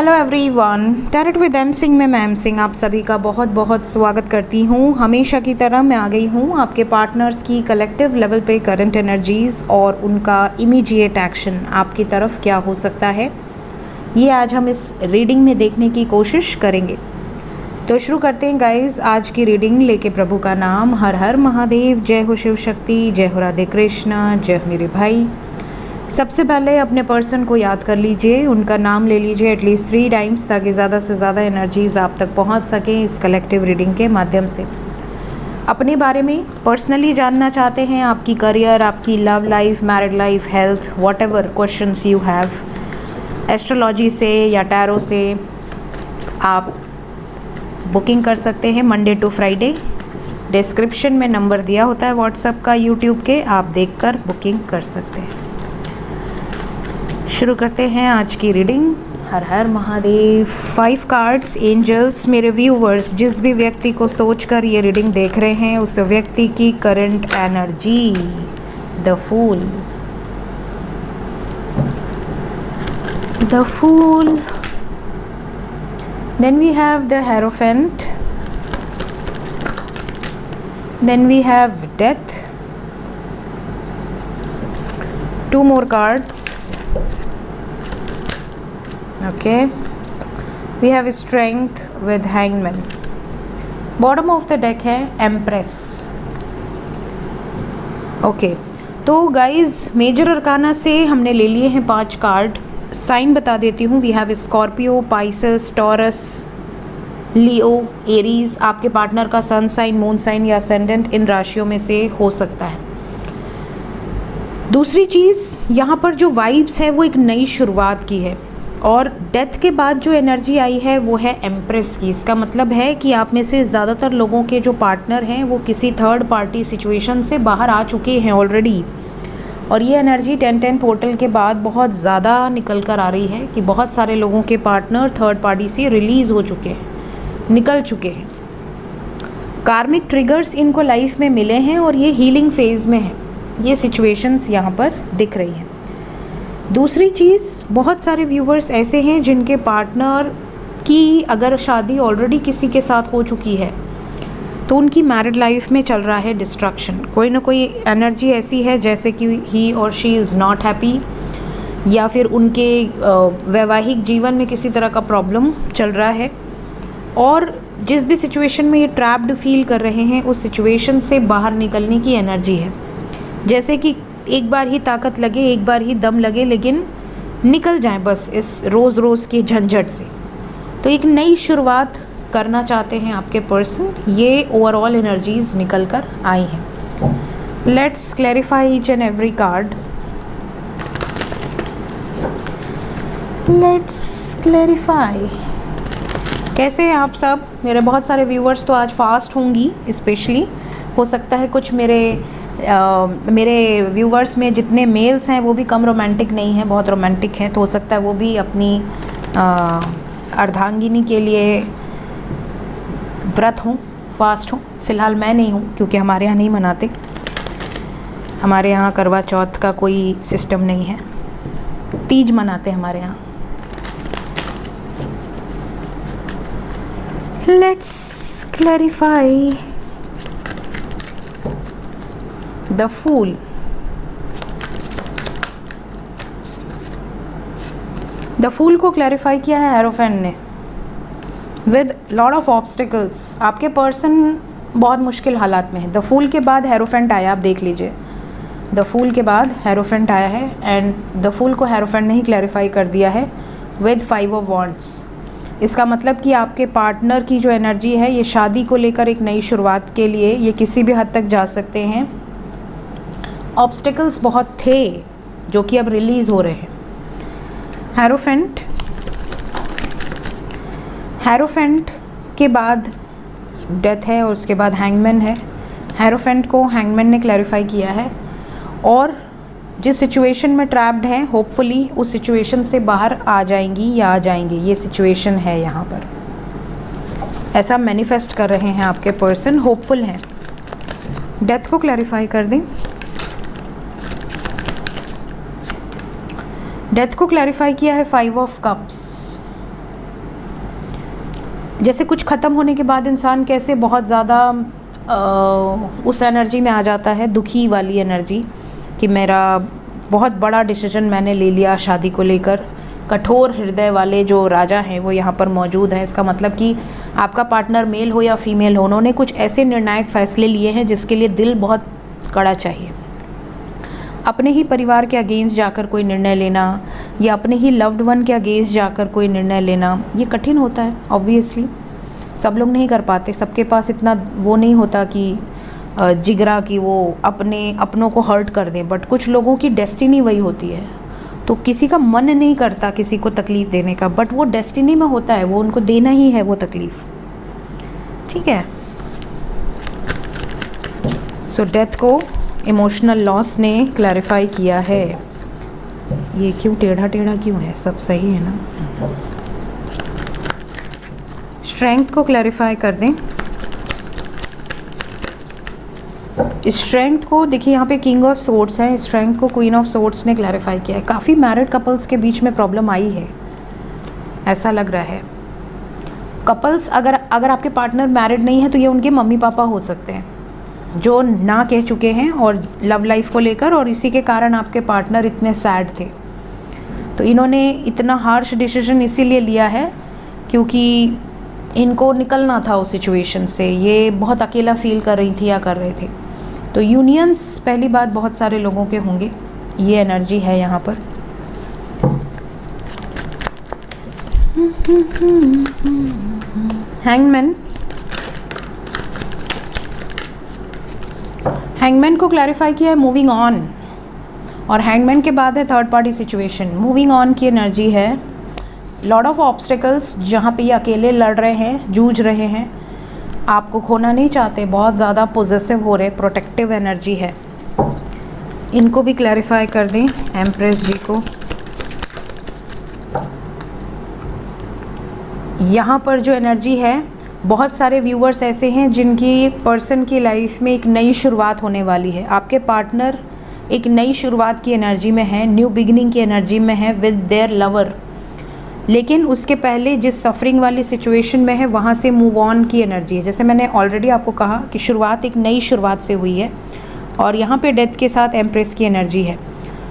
Hello everyone, tarot with M Singh में ma'am Singh आप सभी का बहुत बहुत स्वागत करती हूँ। हमेशा की तरह मैं आ गई हूँ आपके पार्टनर्स की कलेक्टिव लेवल पे करंट एनर्जीज़ और उनका इमीडिएट एक्शन आपकी तरफ क्या हो सकता है, ये आज हम इस रीडिंग में देखने की कोशिश करेंगे। तो शुरू करते हैं गाइज आज की रीडिंग लेके प्रभु का नाम। हर हर महादेव, जय हो शिव शक्ति, जय हो राधे कृष्णा, जय हो मेरे भाई। सबसे पहले अपने पर्सन को याद कर लीजिए, उनका नाम ले लीजिए एटलीस्ट 3 टाइम्स ताकि ज़्यादा से ज़्यादा एनर्जीज आप तक पहुंच सकें इस कलेक्टिव रीडिंग के माध्यम से। अपने बारे में पर्सनली जानना चाहते हैं, आपकी करियर, आपकी love life, married life, health, whatever questions you have, astrology से या टैरो से आप बुकिंग कर सकते हैं मंडे टू फ्राइडे। डिस्क्रिप्शन में नंबर दिया होता है व्हाट्सएप का, यूट्यूब के, आप देखकर बुकिंग कर सकते हैं। शुरू करते हैं आज की रीडिंग। हर हर महादेव। 5 cards angels. मेरे व्यूवर्स, जिस भी व्यक्ति को सोचकर ये रीडिंग देख रहे हैं उस व्यक्ति की current energy. The fool, the fool, then we have the hierophant, then we have death. 2 more cards. Okay, we have strength with hangman. Bottom of the deck है एम्प्रेस। ओके, तो गाइज मेजर अरकाना से हमने ले लिए हैं 5 card. Sign बता देती हूँ। We have Scorpio, Pisces, Taurus, Leo, Aries. आपके पार्टनर का सन साइन, मून साइन या असेंडेंट इन राशियों में से हो सकता है। दूसरी चीज़, यहाँ पर जो वाइब्स है वो एक नई शुरुआत की है और डेथ के बाद जो एनर्जी आई है वो है एम्प्रेस की। इसका मतलब है कि आप में से ज़्यादातर लोगों के जो पार्टनर हैं वो किसी थर्ड पार्टी सिचुएशन से बाहर आ चुके हैं ऑलरेडी, और ये एनर्जी 10-10 पोर्टल के बाद बहुत ज़्यादा निकल कर आ रही है कि बहुत सारे लोगों के पार्टनर थर्ड पार्टी से रिलीज़ हो चुके हैं, निकल चुके हैं। कार्मिक ट्रिगर्स इनको लाइफ में मिले हैं और ये हीलिंग फेज़ में है। ये सिचुएशंस यहाँ पर दिख रही हैं। दूसरी चीज़, बहुत सारे व्यूवर्स ऐसे हैं जिनके पार्टनर की अगर शादी ऑलरेडी किसी के साथ हो चुकी है तो उनकी मैरिड लाइफ में चल रहा है डिस्ट्रक्शन। कोई ना कोई एनर्जी ऐसी है जैसे कि ही और शी इज़ नॉट हैप्पी, या फिर उनके वैवाहिक जीवन में किसी तरह का प्रॉब्लम चल रहा है, और जिस भी सिचुएशन में ये ट्रैप्ड फील कर रहे हैं उस सिचुएशन से बाहर निकलने की एनर्जी है। जैसे कि एक बार ही ताकत लगे, एक बार ही दम लगे, लेकिन निकल जाएं बस इस रोज़ रोज़ के झंझट से। तो एक नई शुरुआत करना चाहते हैं आपके पर्सन। ये ओवरऑल एनर्जीज निकल कर आई हैं। Let's clarify each and every card. Let's clarify. कैसे हैं आप सब? मेरे बहुत सारे व्यूवर्स तो आज फास्ट होंगी, स्पेशली हो सकता है कुछ मेरे व्यूवर्स में जितने मेल्स हैं वो भी कम रोमांटिक नहीं हैं, बहुत रोमांटिक हैं। तो हो सकता है वो भी अपनी अर्धांगिनी के लिए व्रत हों, फास्ट हों। फ़िलहाल मैं नहीं हूँ क्योंकि हमारे यहाँ नहीं मनाते। हमारे यहाँ करवा चौथ का कोई सिस्टम नहीं है, तीज मनाते हमारे यहाँ। Let's clarify the fool. The fool को क्लैरिफाई किया है हेरोफेंट ने विद लॉट ऑफ ऑब्स्टिकल्स। आपके पर्सन बहुत मुश्किल हालात में है। द फूल के बाद हेरोफेंट आया, आप देख लीजिए। द फूल के बाद हेरोफेंट आया है एंड द फूल को हेरोफेंट ने ही क्लैरिफाई कर दिया है विद 5 ऑफ वॉन्ड्स। इसका मतलब कि आपके पार्टनर की जो एनर्जी है ये शादी को लेकर एक नई शुरुआत के लिए ये किसी भी हद तक जा सकते हैं। ऑब्स्टिकल्स बहुत थे जो कि अब रिलीज़ हो रहे हैं। हेरोफेंट के बाद डेथ है और उसके बाद हैंगमैन है। हेरोफेंट को हैंगमैन ने क्लैरिफाई किया है और जिस सिचुएशन में ट्रैप्ड है होपफुली उस सिचुएशन से बाहर आ जाएंगी या आ जाएंगे। ये सिचुएशन है यहाँ पर, ऐसा मैनिफेस्ट कर रहे हैं आपके पर्सन, होपफुल हैं। डेथ को क्लैरिफाई कर दें। डेथ को क्लैरिफाई किया है 5 ऑफ कप्स। जैसे कुछ ख़त्म होने के बाद इंसान कैसे बहुत ज़्यादा उस एनर्जी में आ जाता है, दुखी वाली एनर्जी, कि मेरा बहुत बड़ा डिसीजन मैंने ले लिया शादी को लेकर। कठोर हृदय वाले जो राजा हैं वो यहाँ पर मौजूद हैं। इसका मतलब कि आपका पार्टनर मेल हो या फीमेल हो, उन्होंने कुछ ऐसे निर्णायक फ़ैसले लिए हैं जिसके लिए दिल बहुत कड़ा चाहिए। अपने ही परिवार के अगेंस्ट जाकर कोई निर्णय लेना या अपने ही लव्ड वन के अगेंस्ट जाकर कोई निर्णय लेना, ये कठिन होता है। ऑब्वियसली सब लोग नहीं कर पाते, सबके पास इतना वो नहीं होता कि जिगरा कि वो अपनों को हर्ट कर दें, बट कुछ लोगों की डेस्टिनी वही होती है। तो किसी का मन नहीं करता किसी को तकलीफ़ देने का, बट वो डेस्टिनी में होता है, वो उनको देना ही है वो तकलीफ़, ठीक है। सो डेथ को इमोशनल लॉस ने क्लैरिफाई किया है। ये क्यों टेढ़ा टेढ़ा क्यों है, सब सही है ना। स्ट्रेंथ को क्लैरिफाई कर दें। स्ट्रेंथ को देखिए, यहाँ पे किंग ऑफ सोर्ड्स है, स्ट्रेंथ को क्वीन ऑफ सोर्ड्स ने क्लैरिफाई किया है। काफ़ी मैरिड कपल्स के बीच में प्रॉब्लम आई है, ऐसा लग रहा है। कपल्स अगर आपके पार्टनर मैरिड नहीं है तो ये उनके मम्मी पापा हो सकते हैं जो ना कह चुके हैं और लव लाइफ को लेकर, और इसी के कारण आपके पार्टनर इतने सैड थे। तो इन्होंने इतना हार्श डिसीजन इसीलिए लिया है क्योंकि इनको निकलना था उस सिचुएशन से। ये बहुत अकेला फील कर रही थी या कर रहे थे। तो यूनियंस पहली बात बहुत सारे लोगों के होंगे, ये एनर्जी है यहाँ पर। हैंगमैन, हैंगमैन को क्लैरिफाई किया है मूविंग ऑन, और हैंगमैन के बाद है third party situation. Moving on की एनर्जी है, लॉट ऑफ ऑब्स्टिकल्स जहाँ पे ये अकेले लड़ रहे हैं, जूझ रहे हैं, आपको खोना नहीं चाहते, बहुत ज़्यादा पोजेसिव हो रहे, प्रोटेक्टिव एनर्जी है। इनको भी क्लैरिफाई कर दें एम्प्रेस जी को। यहाँ पर जो एनर्जी है, बहुत सारे व्यूअर्स ऐसे हैं जिनकी पर्सन की लाइफ में एक नई शुरुआत होने वाली है। आपके पार्टनर एक नई शुरुआत की एनर्जी में है, न्यू बिगिनिंग की एनर्जी में है विद देयर लवर, लेकिन उसके पहले जिस सफरिंग वाली सिचुएशन में है वहाँ से मूव ऑन की एनर्जी है। जैसे मैंने ऑलरेडी आपको कहा कि शुरुआत एक नई शुरुआत से हुई है, और यहाँ पे डेथ के साथ एम्प्रेस की एनर्जी है।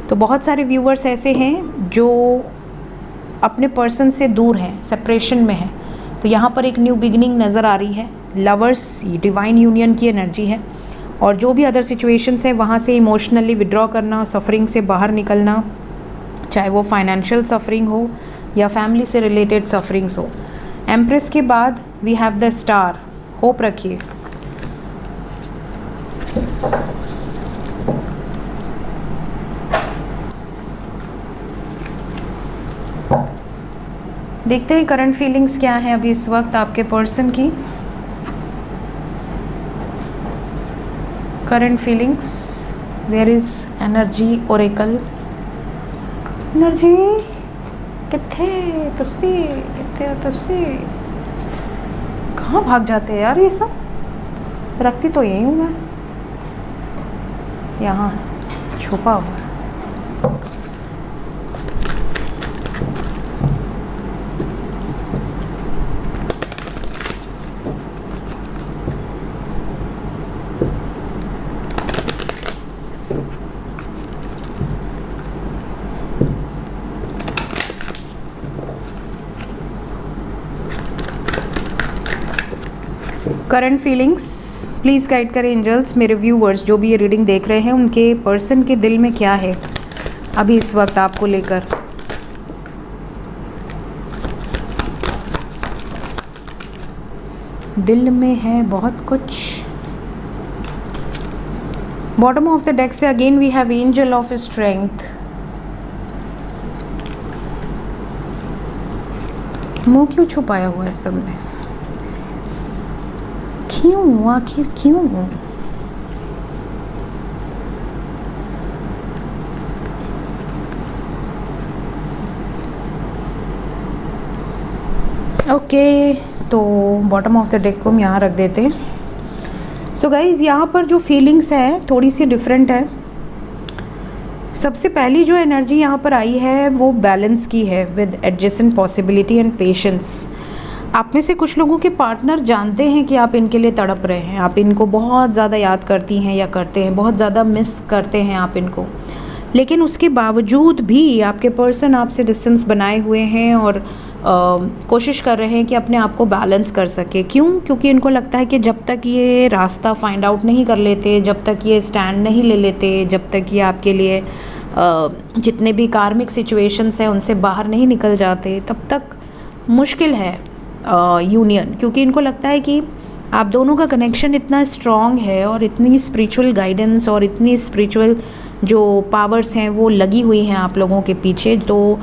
तो बहुत सारे व्यूअर्स ऐसे हैं जो अपने पर्सन से दूर हैं, सेपरेशन में हैं, तो यहाँ पर एक न्यू बिगिनिंग नज़र आ रही है। लवर्स डिवाइन यूनियन की एनर्जी है, और जो भी अदर सिचुएशंस है वहाँ से इमोशनली विड्रॉ करना, सफरिंग से बाहर निकलना, चाहे वो फाइनेंशियल सफरिंग हो या फैमिली से रिलेटेड सफरिंग्स हो। एम्प्रेस के बाद we have the star, hope रखिए। देखते हैं करंट फीलिंग्स क्या है अभी इस वक्त आपके पर्सन की। Current feelings, where is energy oracle. Energy किथे तुसी कहाँ भाग जाते हैं यार, ये सब रखती तो यही हूँ मैं, यहाँ छुपा हुआ है। करंट फीलिंग्स प्लीज़ गाइड करें एंजल्स। मेरे व्यूवर्स जो भी ये रीडिंग देख रहे हैं, उनके पर्सन के दिल में क्या है अभी इस वक्त आपको लेकर। दिल में है बहुत कुछ। बॉटम ऑफ द डेक से again we have angel of strength. मुंह क्यों छुपाया हुआ है सबने, क्यों, आखिर क्यों? ओके, तो बॉटम ऑफ द डेक को हम यहाँ रख देते हैं। सो गाइज, यहाँ पर जो फीलिंग्स है थोड़ी सी डिफरेंट है। सबसे पहली जो एनर्जी यहाँ पर आई है वो बैलेंस की है, with adjacent possibility and patience. आप में से कुछ लोगों के पार्टनर जानते हैं कि आप इनके लिए तड़प रहे हैं, आप इनको बहुत ज़्यादा याद करती हैं या करते हैं, बहुत ज़्यादा मिस करते हैं आप इनको, लेकिन उसके बावजूद भी आपके पर्सन आपसे डिस्टेंस बनाए हुए हैं और कोशिश कर रहे हैं कि अपने आप को बैलेंस कर सके। क्यों? क्योंकि इनको लगता है कि जब तक ये रास्ता फाइंड आउट नहीं कर लेते, जब तक ये स्टैंड नहीं ले लेते, जब तक ये आपके लिए जितने भी कार्मिक सिचुएशंस हैं उनसे बाहर नहीं निकल जाते, तब तक मुश्किल है यूनियन। क्योंकि इनको लगता है कि आप दोनों का कनेक्शन इतना स्ट्रॉन्ग है और इतनी स्पिरिचुअल गाइडेंस और इतनी स्पिरिचुअल जो पावर्स हैं वो लगी हुई हैं आप लोगों के पीछे, तो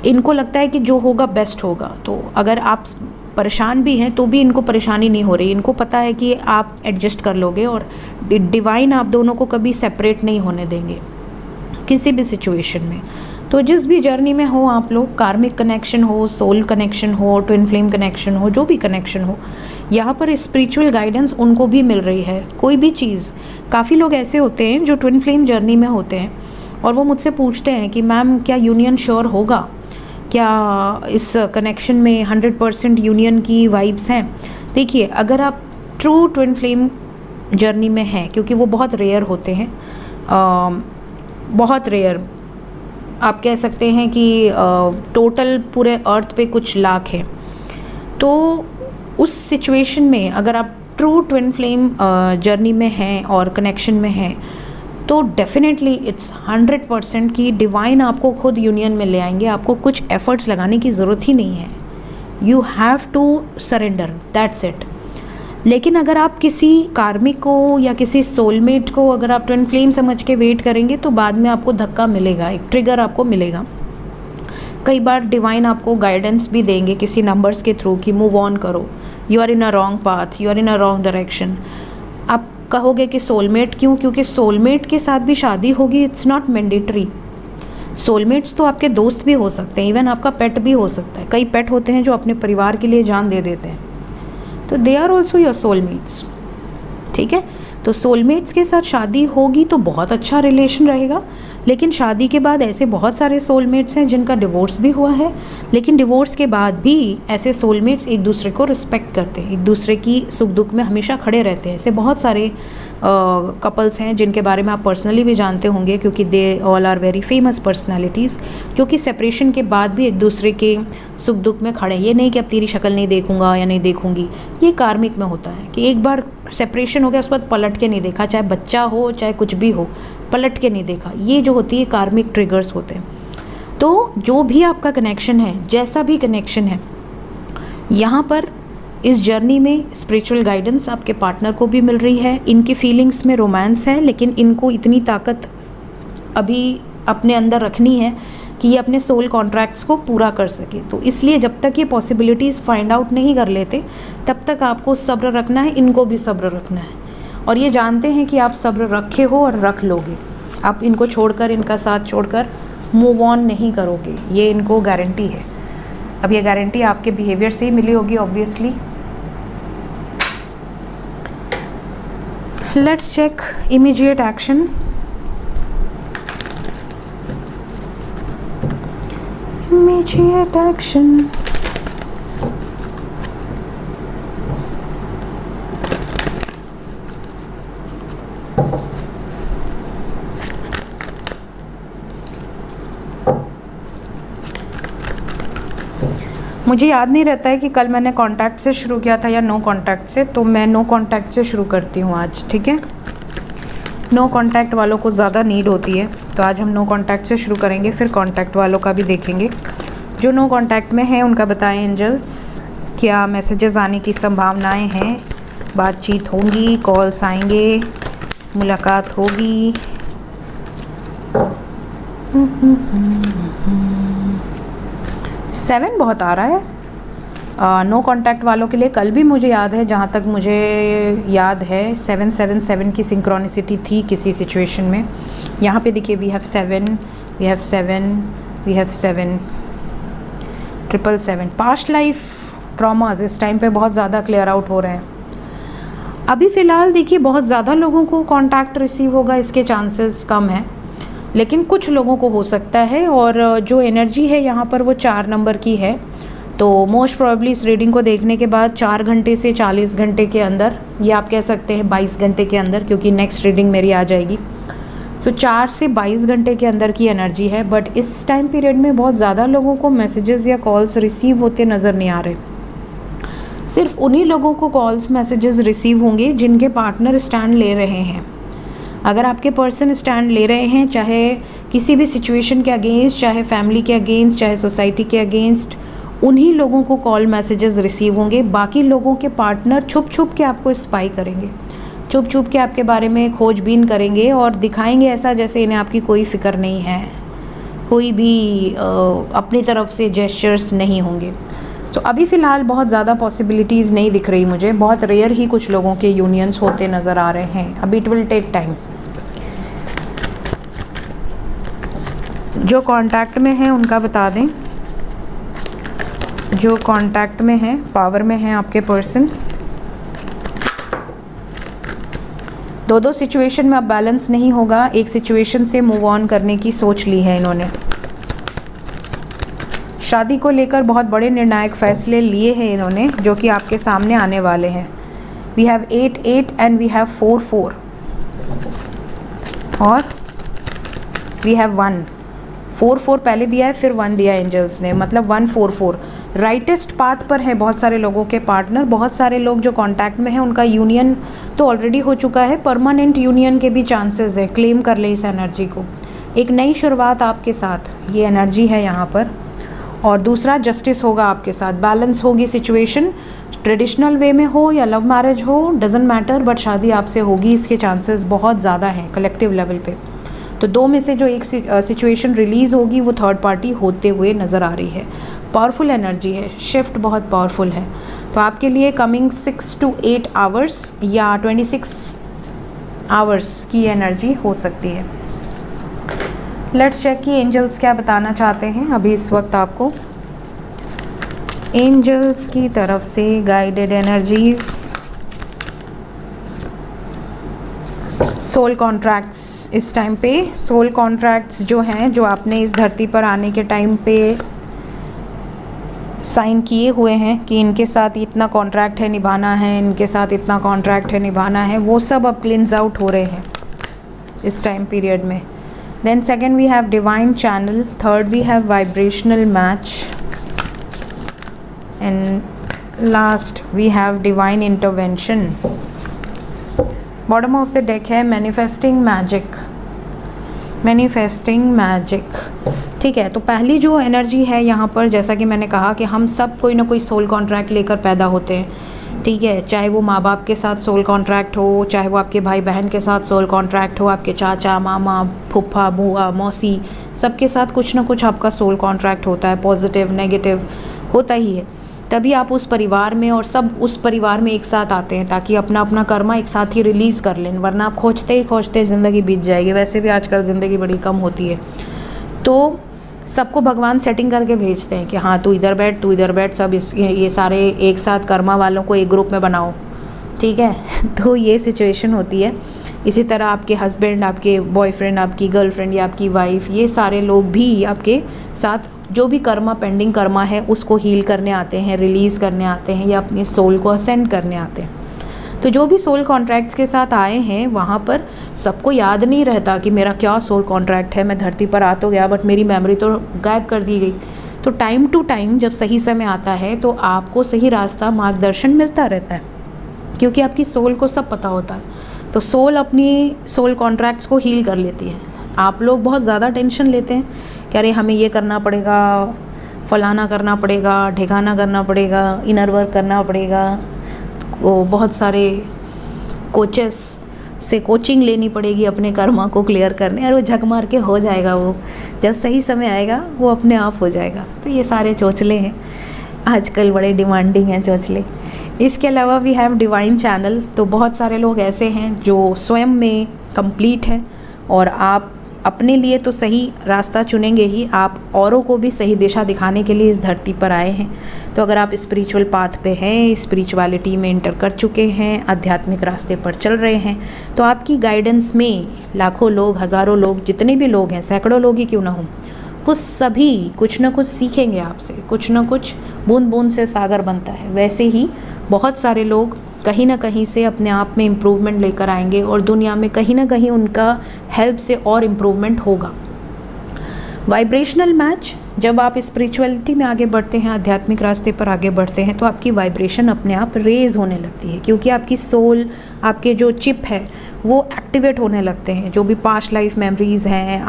इनको लगता है कि जो होगा बेस्ट होगा। तो अगर आप परेशान भी हैं तो भी इनको परेशानी नहीं हो रही, इनको पता है कि आप एडजस्ट कर लोगे और डिवाइन आप दोनों को कभी सेपरेट नहीं होने देंगे किसी भी सिचुएशन में। तो जिस भी जर्नी में हो आप लोग, कार्मिक कनेक्शन हो, सोल कनेक्शन हो, ट्विन फ्लेम कनेक्शन हो, जो भी कनेक्शन हो, यहाँ पर स्पिरिचुअल गाइडेंस उनको भी मिल रही है। कोई भी चीज़, काफ़ी लोग ऐसे होते हैं जो ट्विन फ्लेम जर्नी में होते हैं और वो मुझसे पूछते हैं कि मैम क्या यूनियन श्योर होगा, क्या इस कनेक्शन में 100% यूनियन की वाइब्स हैं। देखिए, अगर आप ट्रू ट्विन फ्लेम जर्नी में हैं, क्योंकि वो बहुत रेयर होते हैं, बहुत रेयर, आप कह सकते हैं कि टोटल पूरे अर्थ पे कुछ लाख हैं, तो उस सिचुएशन में अगर आप ट्रू ट्विन फ्लेम जर्नी में हैं और कनेक्शन में हैं, तो डेफिनेटली इट्स 100% कि डिवाइन आपको खुद यूनियन में ले आएंगे। आपको कुछ एफर्ट्स लगाने की ज़रूरत ही नहीं है, you have to surrender, that's it. लेकिन अगर आप किसी कार्मिक को या किसी सोलमेट को अगर आप ट्विन फ्लेम समझ के वेट करेंगे तो बाद में आपको धक्का मिलेगा, एक ट्रिगर आपको मिलेगा। कई बार डिवाइन आपको गाइडेंस भी देंगे किसी नंबर्स के थ्रू कि मूव ऑन करो, you are in a wrong path, you are in a wrong direction. आप कहोगे कि सोलमेट क्यों? क्योंकि सोलमेट के साथ भी शादी होगी, इट्स नॉट मैंडेटरी। सोलमेट्स तो आपके दोस्त भी हो सकते हैं, इवन आपका पेट भी हो सकता है। कई पेट होते हैं जो अपने परिवार के लिए जान दे देते हैं, तो they are also your soulmates. ठीक है, तो सोलमेट्स के साथ शादी होगी तो बहुत अच्छा रिलेशन रहेगा। लेकिन शादी के बाद ऐसे बहुत सारे सोलमेट्स हैं जिनका डिवोर्स भी हुआ है, लेकिन डिवोर्स के बाद भी ऐसे सोलमेट्स एक दूसरे को रिस्पेक्ट करते हैं, एक दूसरे की सुख दुख में हमेशा खड़े रहते हैं। ऐसे बहुत सारे कपल्स हैं जिनके बारे में आप पर्सनली भी जानते होंगे, क्योंकि they all are very famous personalities, जो कि सेपरेशन के बाद भी एक दूसरे के सुख दुख में खड़े। ये नहीं कि अब तेरी शक्ल नहीं देखूंगा या नहीं देखूंगी, ये कार्मिक में होता है कि एक बार सेपरेशन हो गया उसके बाद पलट के नहीं देखा, चाहे बच्चा हो चाहे कुछ भी हो, पलट के नहीं देखा। ये जो होती है कार्मिक ट्रिगर्स होते हैं। तो जो भी आपका कनेक्शन है, जैसा भी कनेक्शन है, यहाँ पर इस जर्नी में स्पिरिचुअल गाइडेंस आपके पार्टनर को भी मिल रही है। इनकी फीलिंग्स में रोमांस है, लेकिन इनको इतनी ताकत अभी अपने अंदर रखनी है कि ये अपने सोल कॉन्ट्रैक्ट्स को पूरा कर सके। तो इसलिए जब तक ये पॉसिबिलिटीज़ फाइंड आउट नहीं कर लेते तब तक आपको सब्र रखना है, इनको भी सब्र रखना है। और ये जानते हैं कि आप सब्र रखे हो और रख लोगे, आप इनको छोड़कर, इनका साथ छोड़कर मूव ऑन नहीं करोगे, ये इनको गारंटी है। अब ये गारंटी आपके बिहेवियर से ही मिली होगी obviously. Let's check immediate action. Immediate action. मुझे याद नहीं रहता है कि कल मैंने कांटेक्ट से शुरू किया था या नो कांटेक्ट से, तो मैं नो कांटेक्ट से शुरू करती हूँ आज। ठीक है, नो कांटेक्ट वालों को ज़्यादा नीड होती है, तो आज हम नो कांटेक्ट से शुरू करेंगे, फिर कांटेक्ट वालों का भी देखेंगे। जो नो कांटेक्ट में है उनका बताएं एंजल्स, क्या मैसेजेस आने की संभावनाएं हैं, बातचीत होंगी, कॉल्स आएंगे, मुलाकात होगी। 7 बहुत आ रहा है नो कांटेक्ट वालों के लिए। कल भी मुझे याद है, जहाँ तक मुझे याद है 777 की सिंक्रोनिसिटी थी किसी सिचुएशन में। यहाँ पे देखिए, we have 7, we have 7, we have 7, 777। Past life traumas इस टाइम पे बहुत ज़्यादा क्लियर आउट हो रहे हैं। अभी फ़िलहाल देखिए बहुत ज़्यादा लोगों को कांटेक्ट रिसीव होगा, इसके चांसेस कम हैं, लेकिन कुछ लोगों को हो सकता है। और जो एनर्जी है यहाँ पर वो 4 नंबर की है, तो मोस्ट प्रोबेबली इस रीडिंग को देखने के बाद 4 घंटे से 40 घंटे के अंदर, या आप कह सकते हैं 22 घंटे के अंदर, क्योंकि नेक्स्ट रीडिंग मेरी आ जाएगी। सो 4 से 22 घंटे के अंदर की एनर्जी है। बट इस टाइम पीरियड में बहुत ज़्यादा लोगों को मैसेजेस या कॉल्स रिसीव होते नज़र नहीं आ रहे। सिर्फ उन्हीं लोगों को कॉल्स मैसेजेस रिसीव होंगे जिनके पार्टनर स्टैंड ले रहे हैं। अगर आपके पर्सन स्टैंड ले रहे हैं, चाहे किसी भी सिचुएशन के अगेंस्ट, चाहे फैमिली के अगेंस्ट, चाहे सोसाइटी के अगेंस्ट, उन्हीं लोगों को कॉल मैसेजेस रिसीव होंगे। बाकी लोगों के पार्टनर छुप छुप के आपको स्पाई करेंगे, छुप छुप के आपके बारे में खोजबीन करेंगे और दिखाएंगे ऐसा जैसे इन्हें आपकी कोई फ़िक्र नहीं है, कोई भी अपनी तरफ से जेस्चर्स नहीं होंगे। तो अभी फ़िलहाल बहुत ज़्यादा पॉसिबिलिटीज़ नहीं दिख रही मुझे, बहुत रेयर ही कुछ लोगों के यूनियंस होते नज़र आ रहे हैं। अभी इट विल टेक टाइम। जो कांटेक्ट में हैं उनका बता दें, जो कांटेक्ट में हैं, पावर में हैं आपके पर्सन। दो सिचुएशन में अब बैलेंस नहीं होगा, एक सिचुएशन से मूव ऑन करने की सोच ली है इन्होंने। शादी को लेकर बहुत बड़े निर्णायक फैसले लिए हैं इन्होंने, जो कि आपके सामने आने वाले हैं। We have 8 and we have 4 और वी हैव 1। 4 पहले दिया है, फिर 1 दिया एंजल्स ने, मतलब 144 राइटेस्ट पाथ पर है बहुत सारे लोगों के पार्टनर। बहुत सारे लोग जो कांटेक्ट में हैं उनका यूनियन तो ऑलरेडी हो चुका है, परमानेंट यूनियन के भी चांसेस है। क्लेम कर ले इस एनर्जी को, एक नई शुरुआत आपके साथ, ये एनर्जी है यहाँ पर। और दूसरा, जस्टिस होगा आपके साथ, बैलेंस होगी सिचुएशन, ट्रेडिशनल वे में हो या लव मैरिज हो, डजेंट मैटर, बट शादी आपसे होगी, इसके चांसेस बहुत ज़्यादा हैं कलेक्टिव लेवल पे। तो 2 में से जो एक सिचुएशन रिलीज़ होगी वो थर्ड पार्टी होते हुए नज़र आ रही है। पावरफुल एनर्जी है, शिफ्ट बहुत पावरफुल है। तो आपके लिए कमिंग 6 to 8 आवर्स या 26 आवर्स की एनर्जी हो सकती है। लेट्स चेक कि एंजल्स क्या बताना चाहते हैं अभी इस वक्त आपको। एंजल्स की तरफ से गाइडेड एनर्जीज, सोल कॉन्ट्रैक्ट्स इस टाइम पे, सोल कॉन्ट्रैक्ट्स जो हैं, जो आपने इस धरती पर आने के टाइम पे साइन किए हुए हैं कि इनके साथ इतना कॉन्ट्रैक्ट है निभाना है, इनके साथ इतना कॉन्ट्रैक्ट है निभाना है, वो सब अब क्लिन्स आउट हो रहे हैं इस टाइम पीरियड में। Then second we have divine channel, third we have vibrational match, and last we have divine intervention. Bottom of the deck है मैनिफेस्टिंग मैजिक, मैनिफेस्टिंग मैजिक। ठीक है, तो पहली जो एनर्जी है यहाँ पर, जैसा कि मैंने कहा कि हम सब कोई ना कोई सोल कॉन्ट्रैक्ट लेकर पैदा होते हैं। ठीक है, चाहे वो माँ बाप के साथ सोल कॉन्ट्रैक्ट हो, चाहे वो आपके भाई बहन के साथ सोल कॉन्ट्रैक्ट हो, आपके चाचा मामा फूफा बुआ मौसी, सबके साथ कुछ ना कुछ आपका सोल कॉन्ट्रैक्ट होता है, पॉजिटिव नेगेटिव होता ही है। तभी आप उस परिवार में और सब उस परिवार में एक साथ आते हैं ताकि अपना अपना कर्मा एक साथ ही रिलीज़ कर लें, वरना आप खोजते ही खोजते ज़िंदगी बीत जाएगी। वैसे भी आजकल ज़िंदगी बड़ी कम होती है, तो सबको भगवान सेटिंग करके भेजते हैं कि हाँ तू इधर बैठ, तू इधर बैठ, सब ये सारे एक साथ कर्मा वालों को एक ग्रुप में बनाओ। ठीक है तो ये सिचुएशन होती है। इसी तरह आपके हस्बैंड, आपके बॉयफ्रेंड, आपकी गर्लफ्रेंड या आपकी वाइफ, ये सारे लोग भी आपके साथ जो भी कर्मा पेंडिंग कर्मा है उसको हील करने आते हैं, रिलीज़ करने आते हैं, या अपनी सोल को असेंड करने आते हैं। तो जो भी सोल कॉन्ट्रैक्ट्स के साथ आए हैं वहाँ पर सबको याद नहीं रहता कि मेरा क्या सोल कॉन्ट्रैक्ट है। मैं धरती पर आ तो गया बट मेरी मेमोरी तो गायब कर दी गई। तो टाइम टू टाइम जब सही समय आता है तो आपको सही रास्ता मार्गदर्शन मिलता रहता है, क्योंकि आपकी सोल को सब पता होता है। तो सोल अपनी सोल कॉन्ट्रैक्ट्स को हील कर लेती है। आप लोग बहुत ज़्यादा टेंशन लेते हैं कि अरे हमें ये करना पड़ेगा, फलाना करना पड़ेगा, ठिकाना करना पड़ेगा, इनर वर्क करना पड़ेगा, वो बहुत सारे कोचेस से कोचिंग लेनी पड़ेगी अपने कर्मा को क्लियर करने, और वो झक मार के हो जाएगा। वो जब सही समय आएगा वो अपने आप हो जाएगा। तो ये सारे चोचले हैं, आजकल बड़े डिमांडिंग हैं चोचले। इसके अलावा वी हैव डिवाइन चैनल। तो बहुत सारे लोग ऐसे हैं जो स्वयं में कंप्लीट हैं और आप अपने लिए तो सही रास्ता चुनेंगे ही, आप औरों को भी सही दिशा दिखाने के लिए इस धरती पर आए हैं। तो अगर आप स्पिरिचुअल पाथ पे हैं, स्पिरिचुअलिटी में एंटर कर चुके हैं, आध्यात्मिक रास्ते पर चल रहे हैं, तो आपकी गाइडेंस में लाखों लोग, हज़ारों लोग, जितने भी लोग हैं, सैकड़ों लोग ही क्यों ना हों, आपको सभी कुछ ना कुछ सीखेंगे आपसे, कुछ ना कुछ, बूंद बूंद से सागर बनता है। वैसे ही बहुत सारे लोग कहीं ना कहीं से अपने आप में इम्प्रूवमेंट लेकर आएंगे और दुनिया में कहीं ना कहीं उनका हेल्प से और इम्प्रूवमेंट होगा। वाइब्रेशनल मैच, जब आप स्पिरिचुअलिटी में आगे बढ़ते हैं, आध्यात्मिक रास्ते पर आगे बढ़ते हैं, तो आपकी वाइब्रेशन अपने आप रेज होने लगती है, क्योंकि आपकी सोल, आपके जो चिप है वो एक्टिवेट होने लगते हैं। जो भी पास्ट लाइफ मेमोरीज़ हैं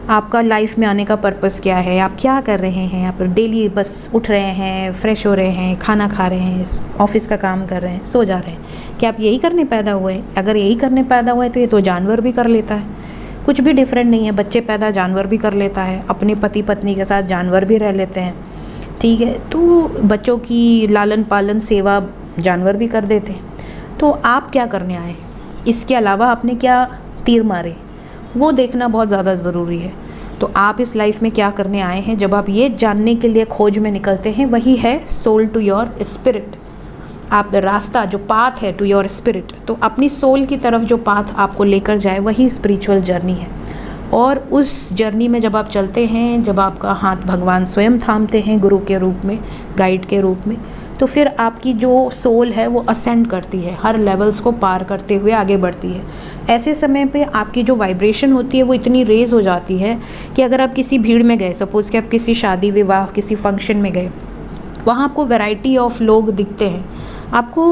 आपका लाइफ में आने का पर्पस क्या है, आप क्या कर रहे हैं, आप डेली बस उठ रहे हैं, फ्रेश हो रहे हैं, खाना खा रहे हैं, ऑफिस का काम कर रहे हैं, सो जा रहे हैं, क्या आप यही करने पैदा हुए हैं? अगर यही करने पैदा हुए तो ये तो जानवर भी कर लेता है, कुछ भी डिफरेंट नहीं है। बच्चे पैदा जानवर भी कर लेता है, अपने पति पत्नी के साथ जानवर भी रह लेते हैं, ठीक है। तो बच्चों की लालन पालन सेवा जानवर भी कर देते हैं। तो आप क्या करने आए, इसके अलावा आपने क्या तीर मारे, वो देखना बहुत ज़्यादा ज़रूरी है। तो आप इस लाइफ में क्या करने आए हैं, जब आप ये जानने के लिए खोज में निकलते हैं, वही है सोल टू योर स्पिरिट। आप रास्ता, जो पाथ है टू योर स्पिरिट, तो अपनी सोल की तरफ जो पाथ आपको लेकर जाए वही स्पिरिचुअल जर्नी है। और उस जर्नी में जब आप चलते हैं, जब आपका हाथ भगवान स्वयं थामते हैं गुरु के रूप में, गाइड के रूप में, तो फिर आपकी जो सोल है वो असेंड करती है, हर लेवल्स को पार करते हुए आगे बढ़ती है। ऐसे समय पे आपकी जो वाइब्रेशन होती है वो इतनी रेज हो जाती है कि अगर आप किसी भीड़ में गए, सपोज़ कि आप किसी शादी विवाह किसी फंक्शन में गए, वहाँ आपको वैरायटी ऑफ लोग दिखते हैं, आपको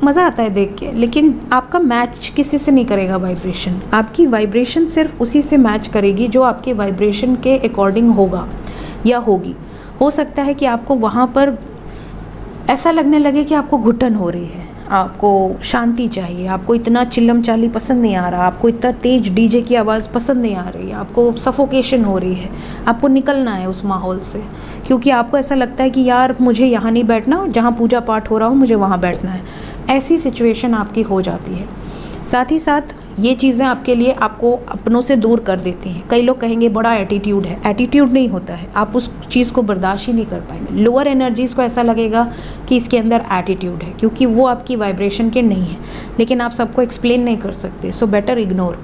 मज़ा आता है देख के, लेकिन आपका मैच किसी से नहीं करेगा वाइब्रेशन। आपकी वाइब्रेशन सिर्फ उसी से मैच करेगी जो आपके वाइब्रेशन के अकॉर्डिंग होगा या होगी। हो सकता है कि आपको वहाँ पर ऐसा लगने लगे कि आपको घुटन हो रही है, आपको शांति चाहिए, आपको इतना चिल्लम चाली पसंद नहीं आ रहा, आपको इतना तेज डीजे की आवाज़ पसंद नहीं आ रही, आपको सफोकेशन हो रही है, आपको निकलना है उस माहौल से, क्योंकि आपको ऐसा लगता है कि यार मुझे यहाँ नहीं बैठना, जहाँ पूजा पाठ हो रहा हो मुझे वहाँ बैठना है। ऐसी सिचुएशन आपकी हो जाती है। साथ ही साथ ये चीज़ें आपके लिए आपको अपनों से दूर कर देती हैं। कई लोग कहेंगे बड़ा एटीट्यूड है, एटीट्यूड नहीं होता है, आप उस चीज़ को बर्दाश्त ही नहीं कर पाएंगे। लोअर एनर्जीज़ को ऐसा लगेगा कि इसके अंदर एटीट्यूड है, क्योंकि वो आपकी वाइब्रेशन के नहीं है, लेकिन आप सबको एक्सप्लेन नहीं कर सकते, सो बेटर इग्नोर।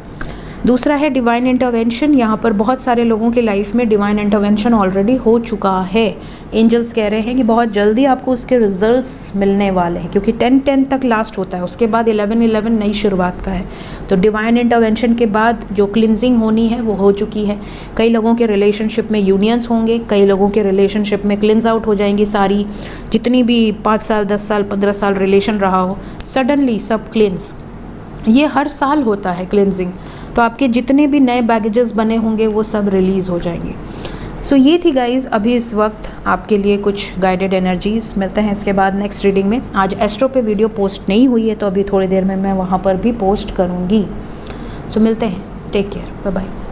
दूसरा है डिवाइन इंटरवेंशन। यहाँ पर बहुत सारे लोगों की लाइफ में डिवाइन इंटरवेंशन ऑलरेडी हो चुका है। एंजल्स कह रहे हैं कि बहुत जल्दी आपको उसके रिजल्ट्स मिलने वाले हैं, क्योंकि 10-10 तक लास्ट होता है, उसके बाद 11-11 नई शुरुआत का है। तो डिवाइन इंटरवेंशन के बाद जो क्लिनजिंग होनी है वो हो चुकी है। कई लोगों के रिलेशनशिप में यूनियंस होंगे, कई लोगों के रिलेशनशिप में क्लिनज आउट हो जाएंगी सारी, जितनी भी 5 साल 10 साल 15 साल रिलेशन रहा हो, सडनली सब क्लिनज। ये हर साल होता है क्लिनजिंग। तो आपके जितने भी नए बैगेजेस बने होंगे वो सब रिलीज़ हो जाएंगे। सो ये थी गाइज़ अभी इस वक्त आपके लिए कुछ गाइडेड एनर्जीज़। मिलते हैं इसके बाद नेक्स्ट रीडिंग में। आज एस्ट्रो पे वीडियो पोस्ट नहीं हुई है, तो अभी थोड़ी देर में मैं वहाँ पर भी पोस्ट करूँगी। सो मिलते हैं, टेक केयर, बाय बाय।